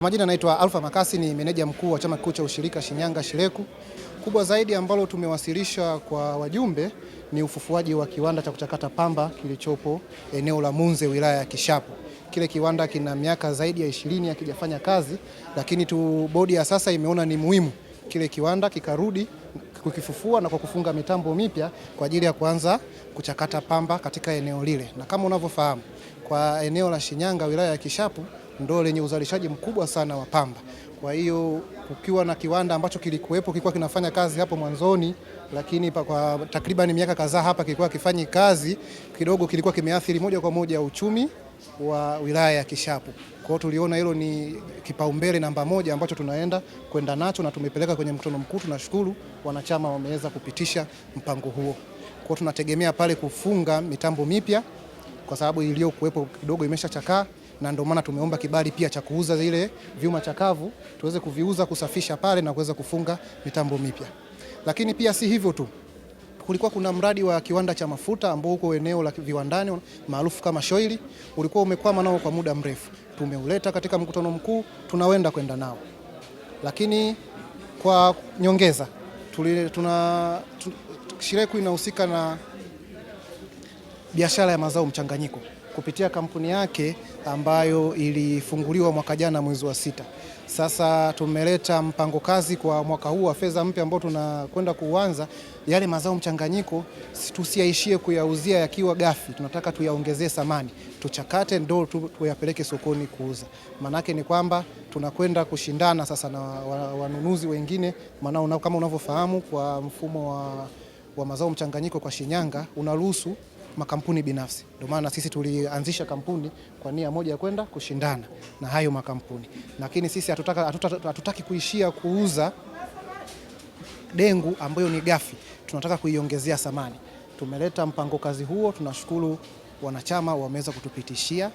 Majina naitwa Alpha Makasi, ni meneja mkuu wa chama kikuu cha ushirika Shinyanga Shileku. Kubwa zaidi ambalo tumewasilisha kwa wajumbe ni ufufuaji wa kiwanda cha kuchakata pamba kilichopo eneo la Munze, wilaya ya Kishapu. Kile kiwanda kina miaka zaidi ya 20 hakijafanya kazi, lakini bodi ya sasa imeona ni muhimu kile kiwanda kikarudi kukifufua na kwa kufunga mitambo mipya kwa ajili ya kuanza kuchakata pamba katika eneo lile. Na kama unavyofahamu, kwa eneo la Shinyanga wilaya ya Kishapu ndio lenye uzalishaji mkubwa sana wa pamba. Kwa hiyo kukiwa na kiwanda ambacho kilikuwa kinafanya kazi hapo mwanzoni, lakini kwa takriban miaka kadhaa hapa kilikuwa kifanyi kazi, kidogo kilikuwa kimeathiri moja kwa moja uchumi wa wilaya ya Kishapu. Kwa hiyo tuliona hilo ni kipaumbele namba moja ambacho kwenda nacho na tumepeleka kwenye mkutano mkuu. Tunashukuru wanachama wameweza kupitisha mpango huo. Kwa hiyo tunategemea pale kufunga mitambo mipya kwa sababu iliyokuwepo kidogo imeshachakaa, na ndio maana tumeomba kibali pia cha kuuza zile vyuma chakavu, tuweze kuviuza, kusafisha pale na kuweza kufunga mitambo mipya. Lakini pia si hivyo tu, kulikuwa kuna mradi wa kiwanda cha mafuta ambao uko eneo la viwandani maarufu kama Shoili, ulikuwa umekwama nao kwa muda mrefu. Tumeuleta katika mkutano mkuu, kwenda nao. Lakini kwa nyongeza, Shileku inahusika na biashara ya mazao mchanganyiko kupitia kampuni yake ambayo ilifunguliwa mwaka jana mwezi wa 6. Sasa tumeleta mpango kazi kwa mwaka huu wa fedha mpya ambao tunakwenda kuanza. Yale mazao mchanganyiko tusiaishie kuyauzia yakiwa gafi, tunataka tuyaongezee thamani, tuchakate ndo tuyapeleke sokoni kuuza. Manake ni kwamba tunakwenda kushindana sasa na wanunuzi wengine, maana kama unavyofahamu kwa mfumo wa mazao mchanganyiko kwa Shinyanga unaruhusu makampuni binafsi. Ndio maana sisi tulianzisha kampuni kwa nia moja ya kwenda kushindana na hayo makampuni. Lakini sisi hatutaki kuishia kuuza dengu ambayo ni gafi, tunataka kuiongezea thamani. Tumeleta mpango kazi huo, tunashukuru wanachama wameweza kutupitishia.